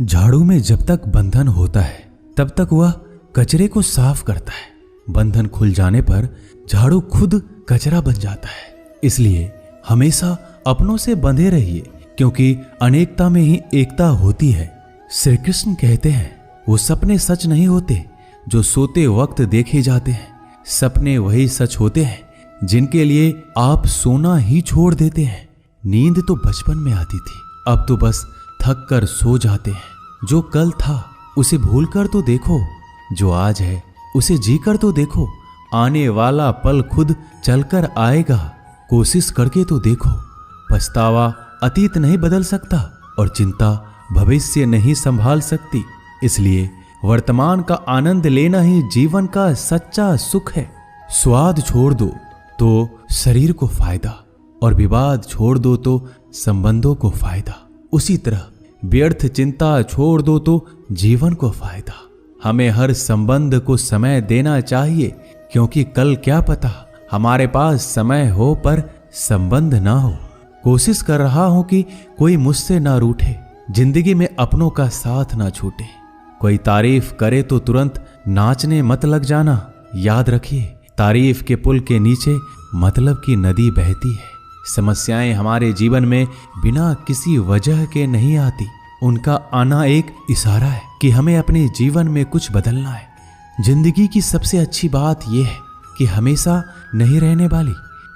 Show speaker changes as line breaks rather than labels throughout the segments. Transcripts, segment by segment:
झाड़ू में जब तक बंधन होता है तब तक वह कचरे को साफ करता है। बंधन खुल जाने पर झाड़ू खुद कचरा बन जाता है। इसलिए हमेशा अपनों से बंधे रहिए, क्योंकि अनेकता में ही एकता होती है। श्री कृष्ण कहते हैं, वो सपने सच नहीं होते जो सोते वक्त देखे जाते हैं। सपने वही सच होते हैं जिनके लिए आप सोना ही छोड़ देते हैं। नींद तो बचपन में आती थी, अब तो बस थक कर सो जाते हैं। जो कल था उसे भूल कर तो देखो, जो आज है उसे जी कर तो देखो। आने वाला पल खुद चलकर आएगा, कोशिश करके तो देखो। पछतावा अतीत नहीं बदल सकता और चिंता भविष्य नहीं संभाल सकती। इसलिए वर्तमान का आनंद लेना ही जीवन का सच्चा सुख है। स्वाद छोड़ दो तो शरीर को फायदा, और विवाद छोड़ दो तो संबंधों को फायदा। उसी तरह व्यर्थ चिंता छोड़ दो तो जीवन को फायदा। हमें हर संबंध को समय देना चाहिए, क्योंकि कल क्या पता हमारे पास समय हो पर संबंध ना हो। कोशिश कर रहा हूं कि कोई मुझसे ना रूठे, जिंदगी में अपनों का साथ ना छूटे। कोई तारीफ करे तो तुरंत नाचने मत लग जाना। याद रखिए, तारीफ के पुल के नीचे मतलब की नदी बहती है। समस्याएं हमारे जीवन में बिना किसी वजह के नहीं आती। उनका आना एक इशारा है कि हमें अपने जीवन में कुछ बदलना है। जिंदगी की सबसे अच्छी बात यह है कि हमेशा नहीं रहने वाली।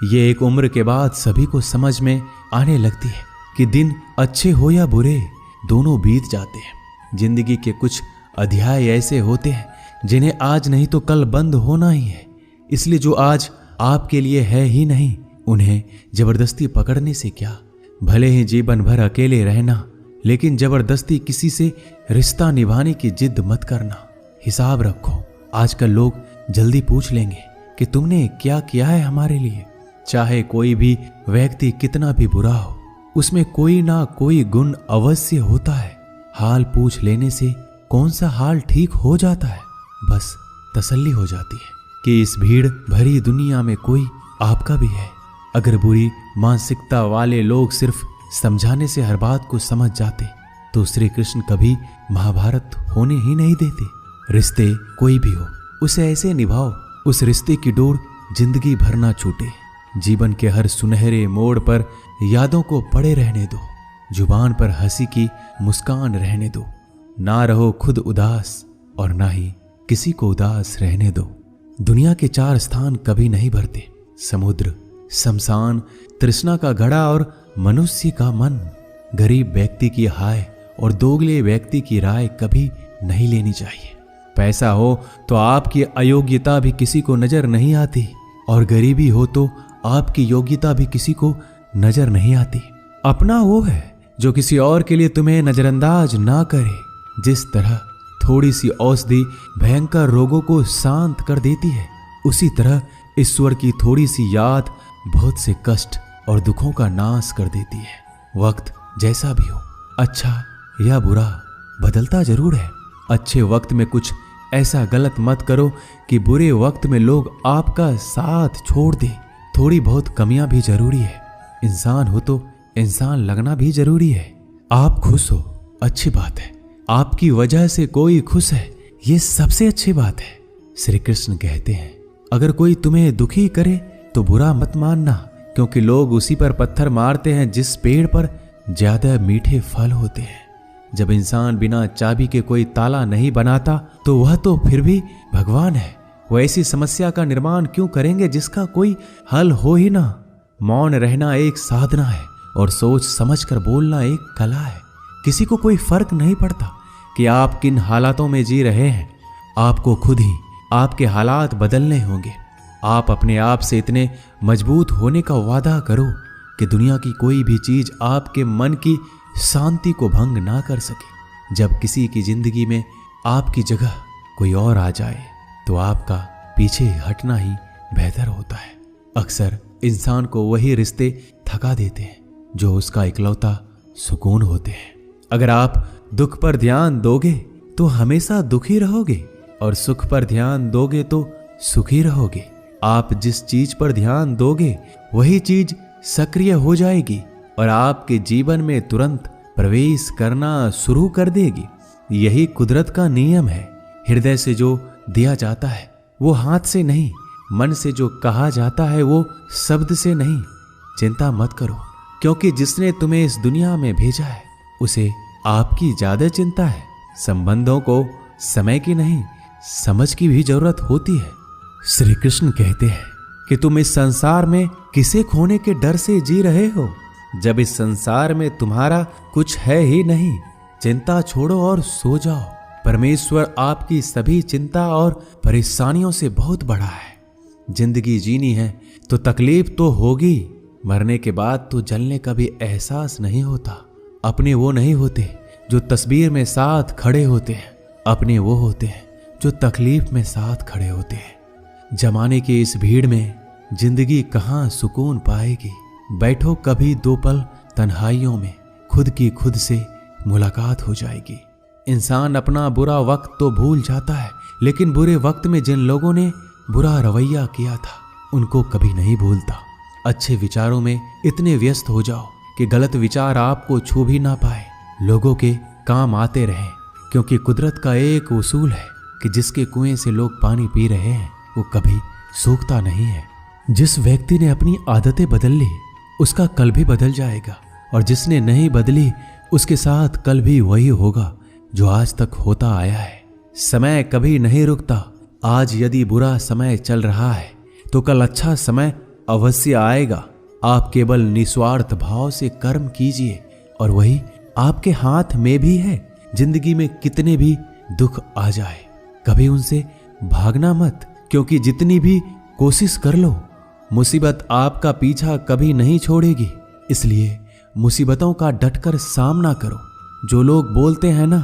ये एक उम्र के बाद सभी को समझ में आने लगती है कि दिन अच्छे हो या बुरे, दोनों बीत जाते हैं। जिंदगी के कुछ अध्याय ऐसे होते हैं जिन्हें आज नहीं तो कल बंद होना ही है। इसलिए जो आज आपके लिए है ही नहीं, उन्हें जबरदस्ती पकड़ने से क्या। भले ही जीवन भर अकेले रहना, लेकिन जबरदस्ती किसी से रिश्ता निभाने की जिद मत करना। हिसाब रखो, आजकल लोग जल्दी पूछ लेंगे कि तुमने क्या किया है हमारे लिए। चाहे कोई भी व्यक्ति कितना भी बुरा हो, उसमें कोई ना कोई गुण अवश्य होता है। हाल पूछ लेने से कौन सा हाल ठीक हो जाता है। बस तसल्ली हो जाती है कि इस भीड़ भरी दुनिया में कोई आपका भी है। अगर बुरी मानसिकता वाले लोग सिर्फ समझाने से हर बात को समझ जाते तो श्री कृष्ण कभी महाभारत होने ही नहीं देते। रिश्ते कोई भी हो, उसे ऐसे निभाओ उस रिश्ते की डोर जिंदगी भर ना छूटे। जीवन के हर सुनहरे मोड़ पर यादों को पड़े रहने दो। जुबान पर हंसी की मुस्कान रहने दो। ना रहो खुद उदास और ना ही किसी को उदास रहने दो। दुनिया के 4 स्थान कभी नहीं भरते, समुद्र, शमशान, तृष्णा का घड़ा और मनुष्य का मन। गरीब व्यक्ति की हाय और दोगले व्यक्ति की राय कभी नहीं लेनी चाहिए। पैसा हो तो आपकी अयोग्यता भी किसी को नजर नहीं आती, और गरीबी हो तो आपकी योग्यता भी किसी को नजर नहीं आती। अपना वो है जो किसी और के लिए तुम्हें नजरअंदाज ना करे। जिस तरह थोड़ी सी औषधि भयंकर रोगों को शांत कर देती है, उसी तरह ईश्वर की थोड़ी सी याद बहुत से कष्ट और दुखों का नाश कर देती है। वक्त जैसा भी हो, अच्छा या बुरा, बदलता जरूर है। अच्छे वक्त में कुछ ऐसा गलत मत करो कि बुरे वक्त में लोग आपका साथ छोड़ दे। थोड़ी बहुत कमियां भी जरूरी है। इंसान हो तो इंसान लगना भी जरूरी है। आप खुश हो, अच्छी बात है। आपकी वजह से कोई खुश है, ये सबसे अच्छी बात है। श्री कृष्ण कहते हैं, अगर कोई तुम्हें दुखी करे तो बुरा मत मानना, क्योंकि लोग उसी पर पत्थर मारते हैं जिस पेड़ पर ज्यादा मीठे फल होते हैं। जब इंसान बिना चाबी के कोई ताला नहीं बनाता तो वह तो फिर भी भगवान है। वो ऐसी समस्या का निर्माण क्यों करेंगे जिसका कोई हल हो ही ना। मौन रहना एक साधना है और सोच समझकर बोलना एक कला है। किसी को कोई फर्क नहीं पड़ता कि आप किन हालातों में जी रहे हैं। आपको खुद ही आपके हालात बदलने होंगे। आप अपने आप से इतने मजबूत होने का वादा करो कि दुनिया की कोई भी चीज आपके मन की शांति को भंग ना कर सके। जब किसी की जिंदगी में आपकी जगह कोई और आ जाए तो आपका पीछे हटना ही बेहतर होता है। अक्सर इंसान को वही रिश्ते थका देते हैं जो उसका इकलौता सुकून होते हैं। अगर आप दुख पर ध्यान दोगे तो हमेशा दुखी रहोगे, और सुख पर ध्यान दोगे तो सुखी रहोगे। आप जिस चीज पर ध्यान दोगे वही चीज सक्रिय हो जाएगी और आपके जीवन में तुरंत प्रवेश करना शुरू कर देगी। यही कुदरत का नियम है। हृदय से जो दिया जाता है वो हाथ से नहीं, मन से जो कहा जाता है वो शब्द से नहीं। चिंता मत करो, क्योंकि जिसने तुम्हें इस दुनिया में भेजा है उसे आपकी ज्यादा चिंता है। संबंधों को समय की नहीं, समझ की भी जरूरत होती है। श्री कृष्ण कहते हैं कि तुम इस संसार में किसे खोने के डर से जी रहे हो, जब इस संसार में तुम्हारा कुछ है ही नहीं। चिंता छोड़ो और सो जाओ। परमेश्वर आपकी सभी चिंता और परेशानियों से बहुत बड़ा है। जिंदगी जीनी है तो तकलीफ तो होगी, मरने के बाद तो जलने का भी एहसास नहीं होता। अपने वो नहीं होते जो तस्वीर में साथ खड़े होते हैं, अपने वो होते हैं जो तकलीफ में साथ खड़े होते हैं। जमाने की इस भीड़ में जिंदगी कहाँ सुकून पाएगी। बैठो कभी दो पल तन्हाइयों में, खुद की खुद से मुलाकात हो जाएगी। इंसान अपना बुरा वक्त तो भूल जाता है, लेकिन बुरे वक्त में जिन लोगों ने बुरा रवैया किया था उनको कभी नहीं भूलता। अच्छे विचारों में इतने व्यस्त हो जाओ कि गलत विचार आपको छू भी ना पाए। लोगों के काम आते रहें, क्योंकि कुदरत का एक उसूल है कि जिसके कुएं से लोग पानी पी रहे हैं वो कभी सूखता नहीं है। जिस व्यक्ति ने अपनी आदतें बदल ली उसका कल भी बदल जाएगा, और जिसने नहीं बदली उसके साथ कल भी वही होगा जो आज तक होता आया है। समय कभी नहीं रुकता। आज यदि बुरा समय चल रहा है तो कल अच्छा समय अवश्य आएगा। आप केवल निस्वार्थ भाव से कर्म कीजिए और वही आपके हाथ में भी है। जिंदगी में कितने भी दुख आ जाए कभी उनसे भागना मत, क्योंकि जितनी भी कोशिश कर लो मुसीबत आपका पीछा कभी नहीं छोड़ेगी। इसलिए मुसीबतों का डटकर सामना करो। जो लोग बोलते हैं ना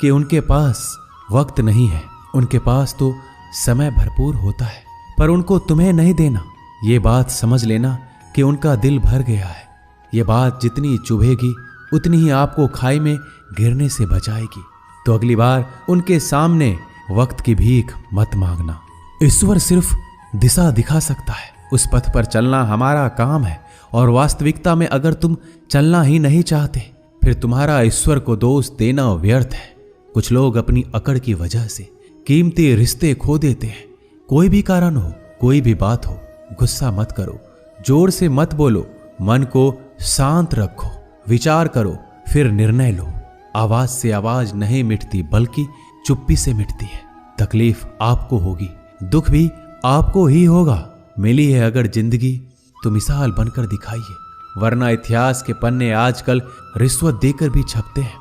कि उनके पास वक्त नहीं है, उनके पास तो समय भरपूर होता है, पर उनको तुम्हें नहीं देना। ये बात समझ लेना कि उनका दिल भर गया है। ये बात जितनी चुभेगी उतनी ही आपको खाई में गिरने से बचाएगी। तो अगली बार उनके सामने वक्त की भीख मत मांगना। ईश्वर सिर्फ दिशा दिखा सकता है, उस पथ पर चलना हमारा काम है। और वास्तविकता में अगर तुम चलना ही नहीं चाहते फिर तुम्हारा ईश्वर को दोष देना व्यर्थ है। कुछ लोग अपनी अकड़ की वजह से कीमती रिश्ते खो देते हैं। कोई भी कारण हो, कोई भी बात हो, गुस्सा मत करो, जोर से मत बोलो, मन को शांत रखो, विचार करो, फिर निर्णय लो। आवाज से आवाज नहीं मिटती बल्कि चुप्पी से मिटती है। तकलीफ आपको होगी, दुख भी आपको ही होगा। मिली है अगर जिंदगी तो मिसाल बनकर दिखाइए, वरना इतिहास के पन्ने आजकल रिश्वत देकर भी छपते हैं।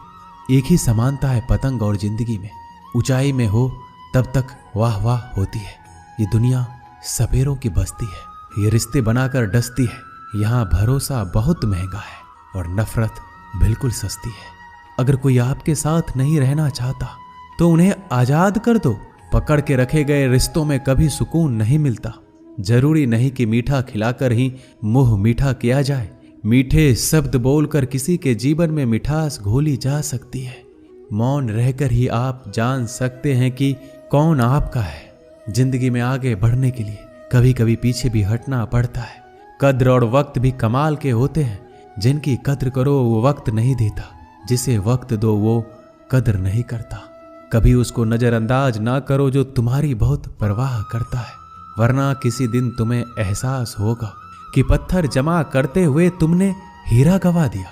एक ही समानता है पतंग और जिंदगी में। ऊंचाई में हो तब तक वाह वाह होती है। ये दुनिया सपेरों की बस्ती है, ये रिश्ते बनाकर डसती है। यहाँ भरोसा बहुत महंगा है और नफरत बिल्कुल सस्ती है। अगर कोई आपके साथ नहीं रहना चाहता तो उन्हें आजाद कर दो। पकड़ के रखे गए रिश्तों में कभी सुकून नहीं मिलता। जरूरी नहीं कि मीठा खिलाकर ही मुंह मीठा किया जाए। मीठे शब्द बोलकर किसी के जीवन में मिठास घोली जा सकती है। मौन रहकर ही आप जान सकते हैं कि कौन आपका है। जिंदगी में आगे बढ़ने के लिए कभी कभी पीछे भी हटना पड़ता है। कद्र और वक्त भी कमाल के होते हैं। जिनकी कद्र करो वो वक्त नहीं देता, जिसे वक्त दो वो कद्र नहीं करता। कभी उसको नजरअंदाज ना करो जो तुम्हारी बहुत परवाह करता है, वरना किसी दिन तुम्हें एहसास होगा कि पत्थर जमा करते हुए तुमने हीरा गवा दिया।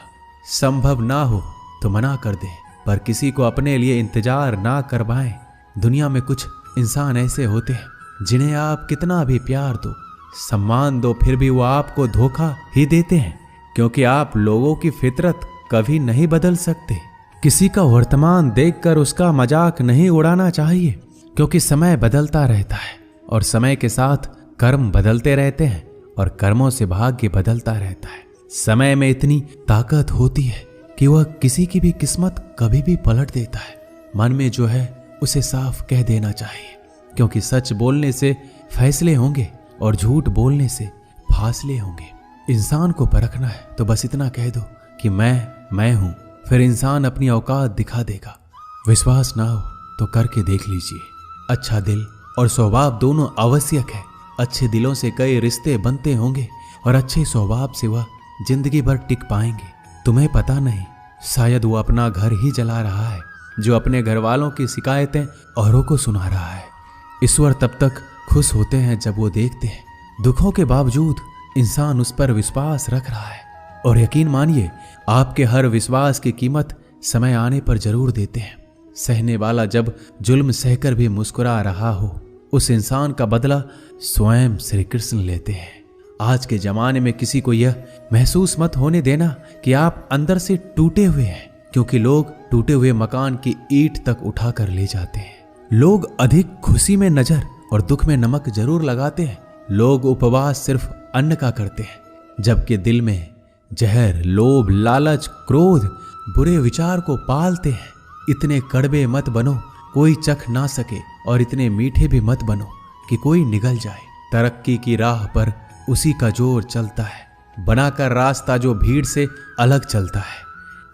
संभव ना हो तो मना कर दे, पर किसी को अपने लिए इंतजार ना करवाएं। दुनिया में कुछ इंसान ऐसे होते हैं जिन्हें आप कितना भी प्यार दो, सम्मान दो, फिर भी वो आपको धोखा ही देते हैं, क्योंकि आप लोगों की फितरत कभी नहीं बदल सकते। किसी का वर्तमान देखकर उसका मजाक नहीं उड़ाना चाहिए, क्योंकि समय बदलता रहता है और समय के साथ कर्म बदलते रहते हैं और कर्मों से भाग्य बदलता रहता है। समय में इतनी ताकत होती है कि वह किसी की भी किस्मत कभी भी पलट देता है। मन में जो है उसे साफ कह देना चाहिए, क्योंकि सच बोलने से फैसले होंगे और झूठ बोलने से फासले होंगे। इंसान को परखना है तो बस इतना कह दो कि मैं हूं, फिर इंसान अपनी औकात दिखा देगा। विश्वास ना हो तो करके देख लीजिए। अच्छा दिल और स्वभाव दोनों आवश्यक है। अच्छे दिलों से कई रिश्ते बनते होंगे और अच्छे स्वभाव से वह जिंदगी भर टिक पाएंगे। तुम्हें पता नहीं, शायद वो अपना घर ही जला रहा है जो अपने घर वालों की शिकायतें औरों को सुना रहा है। ईश्वर तब तक खुश होते हैं जब वो देखते हैं दुखों के बावजूद इंसान उस पर विश्वास रख रहा है। और यकीन मानिए, आपके हर विश्वास की कीमत समय आने पर जरूर देते हैं। सहने वाला जब जुल्म सहकर भी मुस्कुरा रहा हो, उस इंसान का बदला स्वयं श्री कृष्ण लेते हैं। आज के जमाने में किसी को यह महसूस मत होने देना कि आप अंदर से टूटे हुए हैं, क्योंकि लोग टूटे हुए मकान की ईंट तक उठाकर ले जाते हैं। लोग अधिक खुशी में नजर और दुख में नमक जरूर लगाते हैं। लोग उपवास सिर्फ अन्न का करते हैं, जबकि दिल में जहर, लोभ, लालच, क्रोध, बुरे विचार को पालते हैं। इतने कड़वे मत बनो कोई चख ना सके, और इतने मीठे भी मत बनो कि कोई निगल जाए। तरक्की की राह पर उसी का जोर चलता है, बनाकर रास्ता जो भीड़ से अलग चलता है।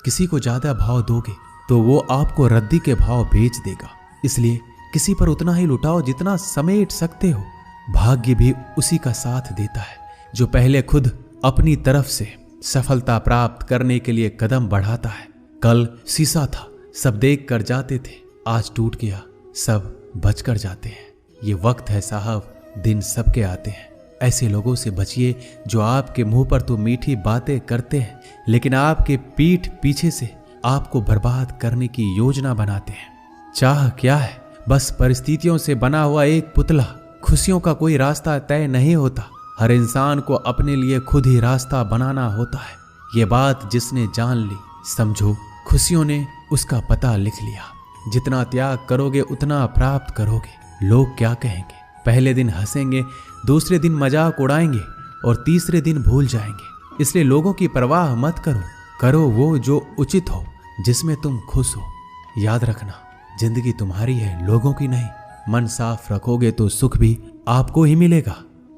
किसी को ज्यादा भाव दोगे तो वो आपको रद्दी के भाव बेच देगा। इसलिए किसी पर उतना ही लुटाओ जितना समेट सकते हो। भाग्य भी उसी का साथ देता है जो पहले खुद अपनी तरफ से सफलता प्राप्त करने के लिए कदम बढ़ाता है। कल शीशा था, सब देख कर जाते थे, आज टूट गया, सब बच कर जाते हैं। ये वक्त है साहब, दिन सबके आते हैं। ऐसे लोगों से बचिए जो आपके मुंह पर तो मीठी बातें करते हैं, लेकिन आपके पीठ पीछे से आपको बर्बाद करने की योजना बनाते हैं। चाह क्या है? बस परिस्थितियों से बना हुआ एक पुतला। खुशियों का कोई रास्ता तय नहीं होता, हर इंसान को अपने लिए खुद ही रास्ता बनाना होता है। ये बात जिसने जान ली, समझो खुशियों ने उसका पता लिख लिया। जितना त्याग करोगे उतना प्राप्त करोगे। लोग क्या कहेंगे? पहले दिन हंसेंगे, दूसरे दिन मजाक उड़ाएंगे और तीसरे दिन भूल जाएंगे। इसलिए लोगों की परवाह मत करो, करो वो जो उचित हो, जिसमें तुम खुश हो। याद रखना, जिंदगी तुम्हारी है, लोगों की नहीं। मन साफ रखोगे तो सुख भी आपको ही मिलेगा।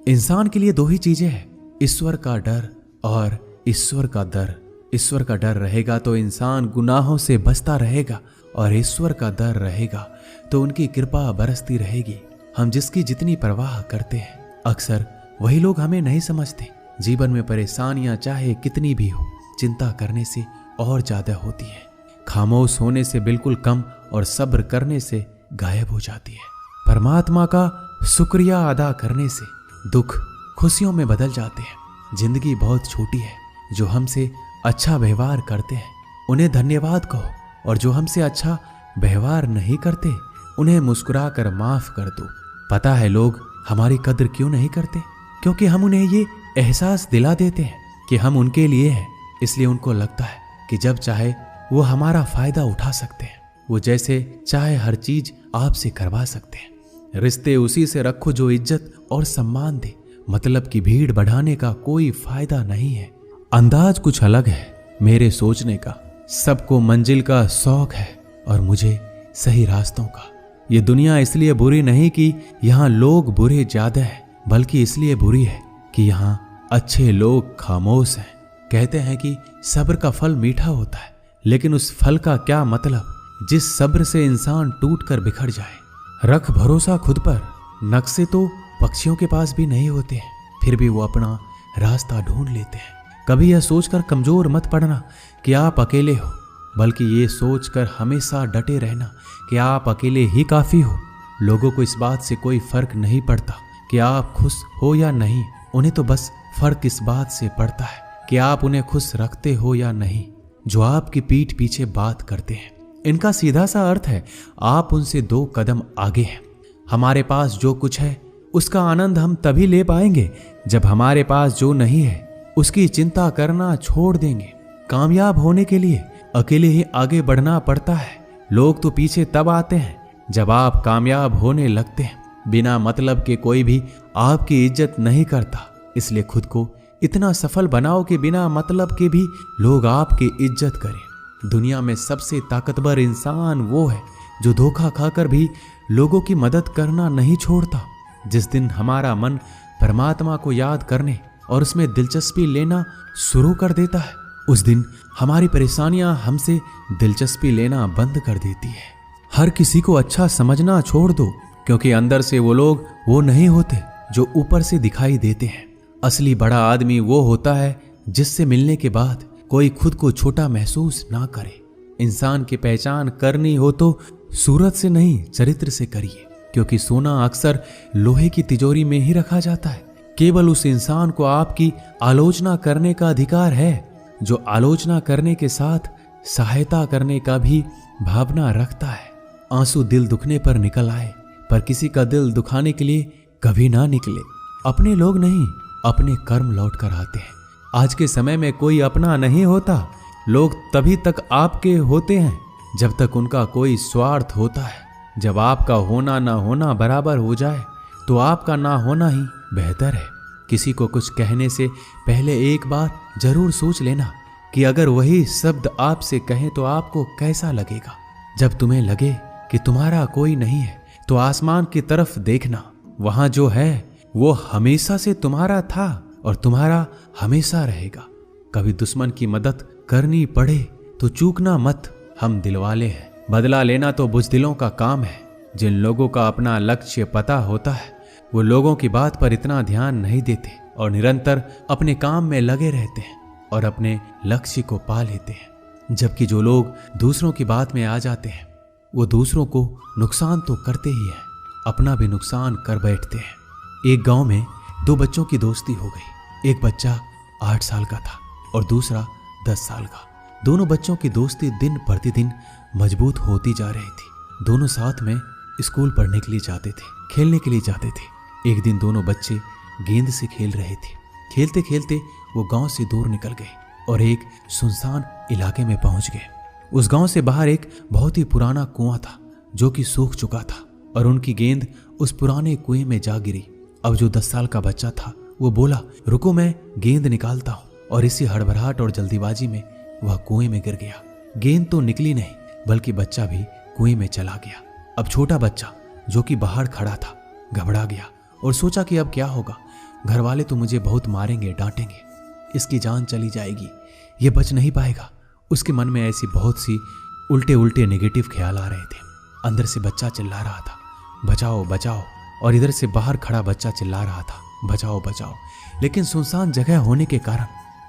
इंसान के लिए दो ही चीजें हैं, ईश्वर का डर और ईश्वर का डर। ईश्वर का डर रहेगा तो इंसान गुनाहों से बचता रहेगा, और ईश्वर का डर रहेगा तो उनकी कृपा बरसती रहेगी। हम जिसकी जितनी परवाह करते हैं, अक्सर वही लोग हमें नहीं समझते। जीवन में परेशानियां चाहे कितनी भी हो, चिंता करने से और ज्यादा होती है। खामोश होने से बिल्कुल कम और सब्र करने से गायब हो जाती है। परमात्मा का शुक्रिया अदा करने से दुख खुशियों में बदल जाते हैं। जिंदगी बहुत छोटी है, जो हमसे अच्छा व्यवहार करते हैं उन्हें धन्यवाद कहो, और जो हमसे अच्छा व्यवहार नहीं करते उन्हें मुस्कुरा कर माफ कर दो। पता है लोग हमारी कद्र क्यों नहीं करते? क्योंकि हम उन्हें ये एहसास दिला देते हैं कि हम उनके लिए हैं। इसलिए उनको लगता है कि जब चाहे वो हमारा फायदा उठा सकते हैं, वो जैसे चाहे हर चीज आपसे करवा सकते हैं। रिश्ते उसी से रखो जो इज्जत और सम्मान दे। मतलब की भीड़ बढ़ाने का कोई फायदा नहीं है। अंदाज कुछ अलग है मेरे सोचने का। सबको मंजिल का शौक है और मुझे सही रास्तों का। ये दुनिया इसलिए बुरी नहीं कि यहाँ लोग बुरे ज्यादा हैं, बल्कि इसलिए बुरी है कि यहाँ अच्छे लोग खामोश हैं। कहते हैं कि सब्र का फल मीठा होता है, लेकिन उस फल का क्या मतलब जिस सब्र से इंसान टूट कर बिखर जाए। रख भरोसा खुद पर। नक्शे तो पक्षियों के पास भी नहीं होते हैं, फिर भी वो अपना रास्ता ढूंढ लेते हैं। कभी यह सोचकर कमजोर मत पड़ना कि आप अकेले हो, बल्कि ये सोचकर हमेशा डटे रहना कि आप अकेले ही काफी हो। लोगों को इस बात से कोई फर्क नहीं पड़ता कि आप खुश हो या नहीं। उन्हें तो बस फर्क इस बात से पड़ता है कि आप उन्हें खुश रखते हो या नहीं, जो आपकी पीठ पीछे बात करते हैं। इनका सीधा सा अर्थ है, आप उनसे 2 कदम आगे हैं। हमारे पास जो कुछ है उसका आनंद हम तभी ले पाएंगे जब हमारे पास जो नहीं है उसकी चिंता करना छोड़ देंगे। कामयाब होने के लिए अकेले ही आगे बढ़ना पड़ता है। लोग तो पीछे तब आते हैं जब आप कामयाब होने लगते हैं। बिना मतलब के कोई भी आपकी इज्जत नहीं करता, इसलिए खुद को इतना सफल बनाओ कि बिना मतलब के भी लोग आपकी इज्जत करें। दुनिया में सबसे ताकतवर इंसान वो है जो धोखा खाकर भी लोगों की मदद करना नहीं छोड़ता। जिस दिन हमारा मन परमात्मा को याद करने और उसमें दिलचस्पी लेना शुरू कर देता है, उस दिन हमारी परेशानियां हमसे दिलचस्पी लेना बंद कर देती है। हर किसी को अच्छा समझना छोड़ दो, क्योंकि अंदर से वो लोग वो नहीं होते जो ऊपर से दिखाई देते हैं। असली बड़ा आदमी वो होता है जिससे मिलने के बाद कोई खुद को छोटा महसूस ना करे। इंसान की पहचान करनी हो तो सूरत से नहीं, चरित्र से करिए, क्योंकि सोना अक्सर लोहे की तिजोरी में ही रखा जाता है। केवल उस इंसान को आपकी आलोचना करने का अधिकार है जो आलोचना करने के साथ सहायता करने का भी भावना रखता है। आंसू दिल दुखने पर निकल आए, पर किसी का दिल दुखाने के लिए कभी ना निकले। अपने लोग नहीं, अपने कर्म लौट कर आते हैं। आज के समय में कोई अपना नहीं होता। लोग तभी तक आपके होते हैं जब तक उनका कोई स्वार्थ होता है। जब आपका होना ना होना बराबर हो जाए तो आपका ना होना ही बेहतर है। किसी को कुछ कहने से पहले एक बार जरूर सोच लेना कि अगर वही शब्द आपसे कहें तो आपको कैसा लगेगा। जब तुम्हें लगे कि तुम्हारा कोई नहीं है तो आसमान की तरफ देखना, वहां जो है वो हमेशा से तुम्हारा था और तुम्हारा हमेशा रहेगा। कभी दुश्मन की मदद करनी पड़े तो चूकना मत, हम दिलवाले हैं। बदला लेना तो बुज़दिलों का काम है। जिन लोगों का अपना लक्ष्य पता होता है वो लोगों की बात पर इतना ध्यान नहीं देते और निरंतर अपने काम में लगे रहते हैं और अपने लक्ष्य को पा लेते हैं। जबकि जो लोग दूसरों की बात में आ जाते हैं वो दूसरों को नुकसान तो करते ही हैं, अपना भी नुकसान कर बैठते हैं। एक गांव में दो बच्चों की दोस्ती हो गई। एक बच्चा 8 साल का था और दूसरा 10 साल का। दोनों बच्चों की दोस्ती दिन प्रतिदिन मजबूत होती जा रही थी। दोनों साथ में स्कूल पढ़ने के लिए जाते थे, खेलने के लिए जाते थे। एक दिन दोनों बच्चे गेंद से खेल रहे थे। खेलते खेलते वो गांव से दूर निकल गए और एक सुनसान इलाके में पहुंच गए। उस गांव से बाहर एक बहुत ही पुराना कुआं था जो कि सूख चुका था और उनकी गेंद उस पुराने कुएं में जा गिरी। अब जो 10 साल का बच्चा था वो बोला, रुको मैं गेंद निकालता हूं, और इसी हड़बड़ाहट और जल्दीबाजी में वह कुएं में गिर गया। गेंद तो निकली नहीं बल्कि बच्चा भी कुएं में चला गया। अब छोटा बच्चा जो कि बाहर खड़ा था घबरा गया और सोचा कि अब क्या होगा। घर वाले तो मुझे बहुत मारेंगे, डांटेंगे, इसकी जान चली जाएगी, ये बच नहीं पाएगा। उसके मन में ऐसी बहुत सी उल्टे उल्टे नेगेटिव ख्याल आ रहे थे। अंदर से बच्चा चिल्ला रहा था, बचाओ बचाओ, और इधर से बाहर खड़ा बच्चा चिल्ला रहा था, बचाओ बचाओ। लेकिन सुनसान जगह होने के कारण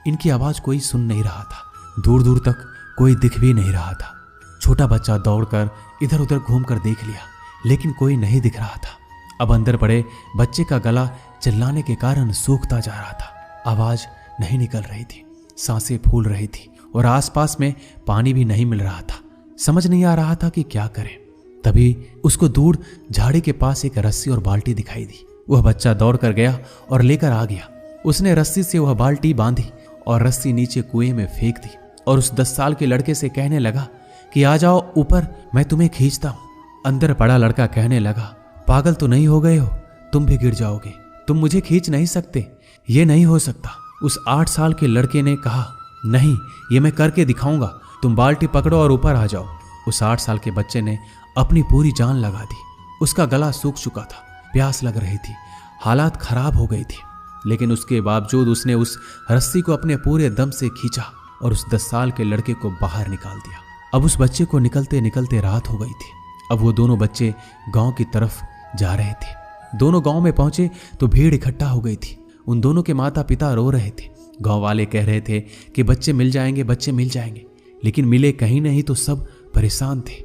इनकी आवाज कोई सुन नहीं रहा था। दूर दूर तक कोई दिख भी नहीं रहा था। छोटा बच्चा दौड़कर इधर उधर घूमकर देख लिया लेकिन कोई नहीं दिख रहा था। अब अंदर पड़े बच्चे का गला चिल्लाने के कारण सूखता जा रहा था। आवाज नहीं निकल रही थी, सांसें फूल रही थी और आसपास में पानी भी नहीं मिल रहा था। समझ नहीं आ रहा था कि क्या करे। तभी उसको दूर झाड़ी के पास एक रस्सी और बाल्टी दिखाई दी। वह बच्चा दौड़कर गया और लेकर आ गया। उसने रस्सी से वह बाल्टी बांधी और रस्सी नीचे कुएं में फेंक दी और उस 10 साल के लड़के से कहने लगा कि आ जाओ ऊपर, मैं तुम्हें खींचता हूं। अंदर पड़ा लड़का कहने लगा, पागल तो नहीं हो गए हो, तुम भी गिर जाओगे, तुम मुझे खींच नहीं सकते, ये नहीं हो सकता। उस 8 साल के लड़के ने कहा, नहीं, ये मैं करके दिखाऊंगा, तुम बाल्टी पकड़ो और ऊपर आ जाओ। उस 8 साल के बच्चे ने अपनी पूरी जान लगा दी। उसका गला सूख चुका था, प्यास लग रही थी, हालात खराब हो गई थी, लेकिन उसके बावजूद उसने उस रस्सी को अपने पूरे दम से खींचा और उस 10 साल के लड़के को बाहर निकाल दिया। अब उस बच्चे को निकलते निकलते रात हो गई थी। अब वो दोनों बच्चे गांव की तरफ जा रहे थे। दोनों गांव में पहुंचे तो भीड़ इकट्ठा हो गई थी। उन दोनों के माता पिता रो रहे थे। गांव वाले कह रहे थे कि बच्चे मिल जाएंगे, बच्चे मिल जाएंगे, लेकिन मिले कहीं नहीं तो सब परेशान थे।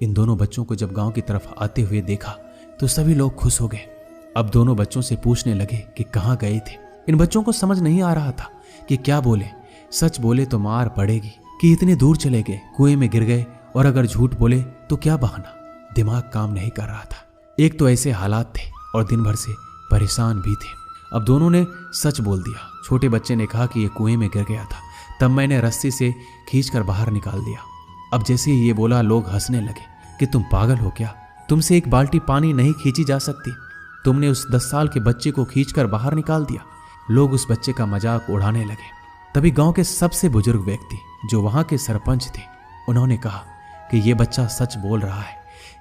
इन दोनों बच्चों को जब गांव की तरफ आते हुए देखा तो सभी लोग खुश हो गए। अब दोनों बच्चों से पूछने लगे कि कहाँ गए थे। इन बच्चों को समझ नहीं आ रहा था कि क्या बोले। सच बोले तो मार पड़ेगी कि इतने दूर चले गए, कुएं में गिर गए, और अगर झूठ बोले तो क्या बहाना। दिमाग काम नहीं कर रहा था। एक तो ऐसे हालात थे और दिन भर से परेशान भी थे। अब दोनों ने सच बोल दिया। छोटे बच्चे ने कहा कि ये कुएं में गिर गया था, तब मैंने रस्सी से खींचकर बाहर निकाल दिया। अब जैसे ही ये बोला लोग हंसने लगे कि तुम पागल हो क्या, तुमसे एक बाल्टी पानी नहीं खींची जा सकती, तुमने उस 10 साल के बच्चे को खींचकर बाहर निकाल दिया। लोग उस बच्चे का मजाक उड़ाने लगे। तभी गांव के सबसे बुजुर्ग व्यक्ति जो वहां के सरपंच थे, उन्होंने कहा कि ये बच्चा सच बोल रहा है,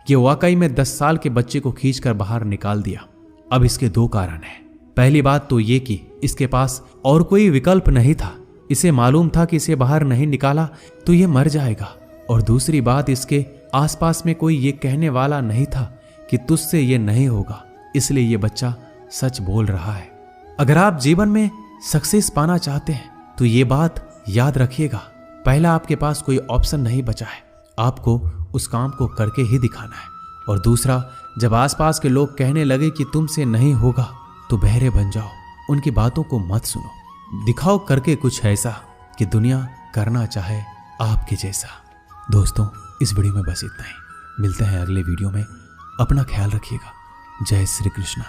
ये वाकई में 10 साल के बच्चे को खींचकर बाहर निकाल दिया। अब इसके 2 कारण हैं। पहली बात तो ये कि इसके पास और कोई विकल्प नहीं था। इसे मालूम था कि इसे बाहर नहीं निकाला तो ये मर जाएगा। और दूसरी बात, इसके आसपास में कोई ये कहने वाला नहीं था कि तुझसे ये नहीं होगा, इसलिए ये बच्चा सच बोल रहा है। अगर आप जीवन में सक्सेस पाना चाहते हैं तो ये बात याद रखिएगा, पहला आपके पास कोई ऑप्शन नहीं बचा है। आपको उस काम को करके ही दिखाना है। और दूसरा, जब आसपास के लोग कहने लगे कि तुमसे नहीं होगा तो बहरे बन जाओ, उनकी बातों को मत सुनो। दिखाओ करके कुछ ऐसा कि दुनिया करना चाहे आपके जैसा। दोस्तों, इस वीडियो में बस इतना ही। मिलते हैं अगले वीडियो में। अपना ख्याल रखिएगा। जय श्री कृष्णा।